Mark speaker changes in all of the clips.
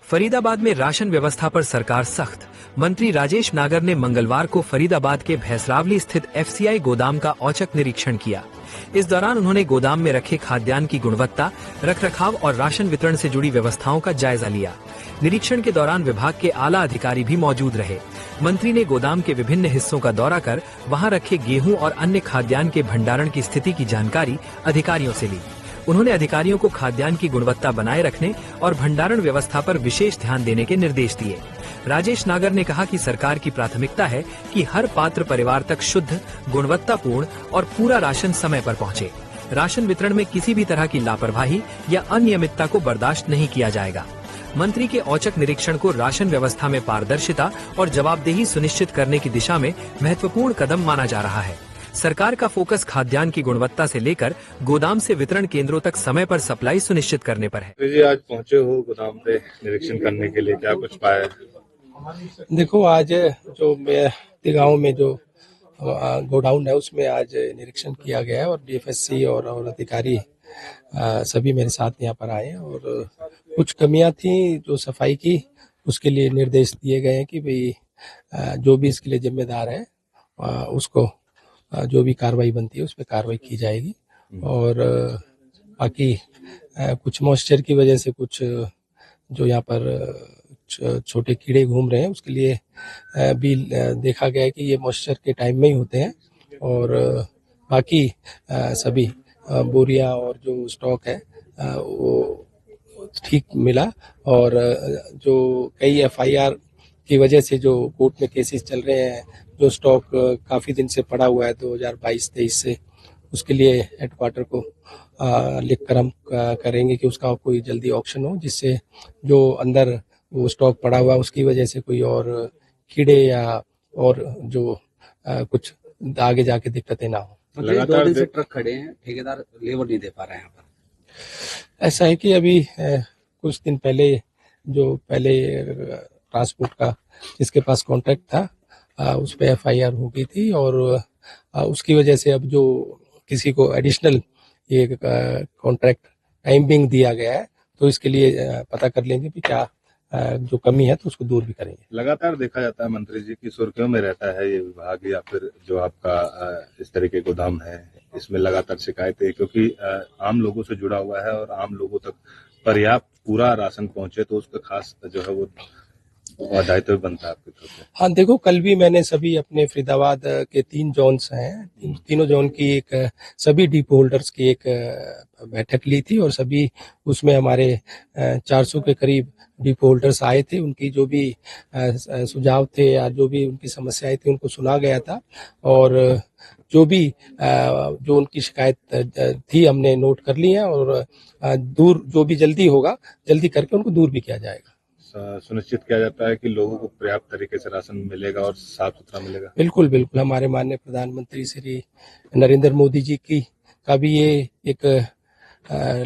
Speaker 1: फरीदाबाद में राशन व्यवस्था पर सरकार सख्त। मंत्री राजेश नागर ने मंगलवार को फरीदाबाद के भैंसरावली स्थित एफसीआई गोदाम का औचक निरीक्षण किया। इस दौरान उन्होंने गोदाम में रखे खाद्यान्न की गुणवत्ता, रखरखाव और राशन वितरण से जुड़ी व्यवस्थाओं का जायजा लिया। निरीक्षण के दौरान विभाग के आला अधिकारी भी मौजूद रहे। मंत्री ने गोदाम के विभिन्न हिस्सों का दौरा कर वहां रखे गेहूं और अन्य खाद्यान्न के भंडारण की स्थिति की जानकारी अधिकारियों से ली। उन्होंने अधिकारियों को खाद्यान्न की गुणवत्ता बनाए रखने और भंडारण व्यवस्था पर विशेष ध्यान देने के निर्देश दिए। राजेश नागर ने कहा कि सरकार की प्राथमिकता है कि हर पात्र परिवार तक शुद्ध, गुणवत्तापूर्ण और पूरा राशन समय पर पहुंचे। राशन वितरण में किसी भी तरह की लापरवाही या अनियमितता को बर्दाश्त नहीं किया जाएगा। मंत्री के औचक निरीक्षण को राशन व्यवस्था में पारदर्शिता और जवाबदेही सुनिश्चित करने की दिशा में महत्वपूर्ण कदम माना जा रहा है। सरकार का फोकस खाद्यान्न की गुणवत्ता से लेकर गोदाम से वितरण केंद्रों तक समय पर सप्लाई सुनिश्चित करने पर है।
Speaker 2: जी, आज पहुंचे हो गोदाम पे निरीक्षण करने के लिए, क्या कुछ पाया?
Speaker 3: देखो, आज जो गाँव में जो गोडाउन है उसमें आज निरीक्षण किया गया है और डीएफएससी और अधिकारी सभी मेरे साथ यहाँ पर आए और कुछ कमियां थी जो सफाई की, उसके लिए निर्देश दिए गए हैं कि भाई जो भी इसके लिए जिम्मेदार है उसको जो भी कार्रवाई बनती है उस पर कार्रवाई की जाएगी। और बाकी कुछ मॉइस्चर की वजह से कुछ जो यहाँ पर छोटे कीड़े घूम रहे हैं उसके लिए भी देखा गया है कि ये मॉइस्चर के टाइम में ही होते हैं। और बाकी सभी बोरियां और जो स्टॉक है वो ठीक मिला। और जो कई एफआईआर की वजह से जो कोर्ट में केसेस चल रहे हैं, जो स्टॉक काफ़ी दिन से पड़ा हुआ है 2022-23 से, उसके लिए हेडक्वार्टर को लिखकर हम करेंगे कि उसका कोई जल्दी ऑक्शन हो, जिससे जो अंदर वो स्टॉक पड़ा हुआ है उसकी वजह से कोई और कीड़े या और जो कुछ आगे जाके दिक्कतें ना हो।
Speaker 4: लगातार 2 दिन से ट्रक खड़े हैं, ठेकेदार लेबर नहीं दे पा रहे हैं यहाँ पर।
Speaker 3: ऐसा है कि अभी कुछ दिन पहले जो ट्रांसपोर्ट का जिसके पास कॉन्ट्रैक्ट था उस पर एफआईआर हो गई थी और उसकी वजह से अब जो किसी को एडिशनल ये कॉन्ट्रैक्ट टाइमिंग दिया गया है, तो इसके लिए पता कर लेंगे कि क्या जो कमी है तो उसको दूर भी करेंगे।
Speaker 2: लगातार देखा जाता है मंत्री जी की सुर्खियों में रहता है ये विभाग या फिर जो आपका इस तरह के गोदाम है, इसमें लगातार शिकायतें, क्योंकि आम लोगों से जुड़ा हुआ है और आम लोगों तक पर्याप्त पूरा राशन पहुंचे तो उसका खास जो है वो दायित्व बनता है आपके तरफ से।
Speaker 3: हाँ, देखो, कल भी मैंने सभी अपने फरीदाबाद के 3 जोन्स हैं, तीनों जोन की एक सभी डिपो होल्डर्स की एक बैठक ली थी और सभी उसमें हमारे 400 के करीब डिपो होल्डर्स आए थे। उनकी जो भी सुझाव थे या जो भी उनकी समस्याएं थी उनको सुना गया था और जो भी जो उनकी शिकायत थी हमने नोट कर ली है और दूर जो भी जल्दी होगा जल्दी करके उनको दूर भी किया जाएगा।
Speaker 2: सुनिश्चित किया जाता है कि लोगों को पर्याप्त तरीके से राशन मिलेगा और साफ सुथरा मिलेगा।
Speaker 3: बिल्कुल बिल्कुल, हमारे माननीय प्रधानमंत्री श्री नरेंद्र मोदी जी की का भी ये एक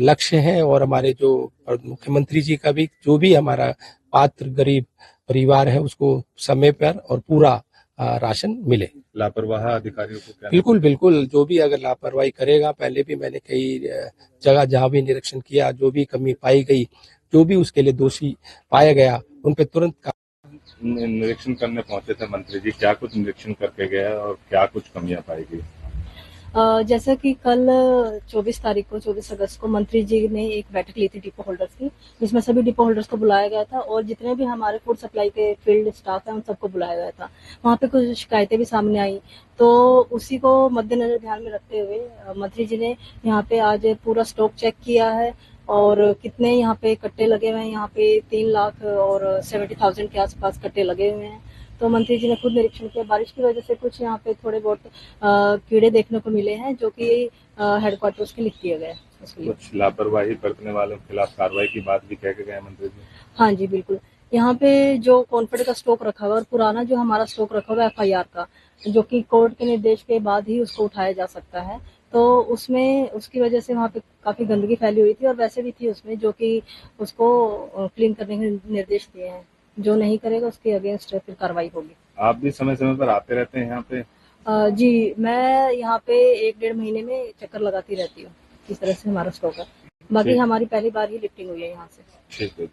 Speaker 3: लक्ष्य है और हमारे जो मुख्यमंत्री जी का भी, जो भी हमारा पात्र गरीब परिवार है उसको समय पर और पूरा राशन मिले।
Speaker 2: लापरवाह अधिकारियों को क्या?
Speaker 3: बिल्कुल बिल्कुल, जो भी अगर लापरवाही करेगा, पहले भी मैंने कई जगह जहाँ भी निरीक्षण किया, जो भी कमी पाई गई, जो भी उसके लिए दोषी पाया गया, उन पे तुरंत
Speaker 2: निरीक्षण करने पहुंचे थे मंत्री जी, क्या कुछ निरीक्षण करके गए और क्या कुछ कमियां पाई गई?
Speaker 5: जैसा कि कल 24 अगस्त को मंत्री जी ने एक बैठक ली थी डिपो होल्डर्स की, जिसमें सभी डिपो होल्डर्स को बुलाया गया था और जितने भी हमारे फूड सप्लाई के फील्ड स्टाफ हैं उन सबको बुलाया गया था। वहाँ पे कुछ शिकायतें भी सामने आई, तो उसी को मद्देनजर ध्यान में रखते हुए मंत्री जी ने यहाँ पे आज पूरा स्टॉक चेक किया है और कितने यहाँ पे कट्टे लगे हुए हैं। यहाँ पे 3,70,000 के आसपास कट्टे लगे हुए हैं। तो मंत्री जी ने खुद निरीक्षण किया। बारिश की वजह से कुछ यहाँ पे थोड़े बहुत कीड़े देखने को मिले हैं, जो कि हेडक्वार्टर्स के लिख दिए गए।
Speaker 2: कुछ लापरवाही बरतने वालों के खिलाफ कार्रवाई की बात भी कह के गए मंत्री जी।
Speaker 5: हाँ जी, बिल्कुल। यहाँ पे जो कॉन्फिड का स्टॉक रखा हुआ है और पुराना जो हमारा स्टॉक रखा हुआ है एफआईआर का, जो कि कोर्ट के निर्देश के बाद ही उसको उठाया जा सकता है, तो उसमें उसकी वजह से वहाँ पे काफी गंदगी फैली हुई थी और वैसे भी थी उसमें, जो कि उसको क्लीन करने के निर्देश दिए हैं। जो नहीं करेगा उसके अगेंस्ट फिर कार्रवाई होगी।
Speaker 2: आप भी समय समय पर आते रहते हैं यहाँ पे?
Speaker 5: जी, मैं यहाँ पे 1-1.5 महीने में चक्कर लगाती रहती हूँ। इस तरह से हमारा स्टॉक है। बाकी हमारी पहली बार ही लिफ्टिंग हुई है यहाँ से।
Speaker 2: ठीक है।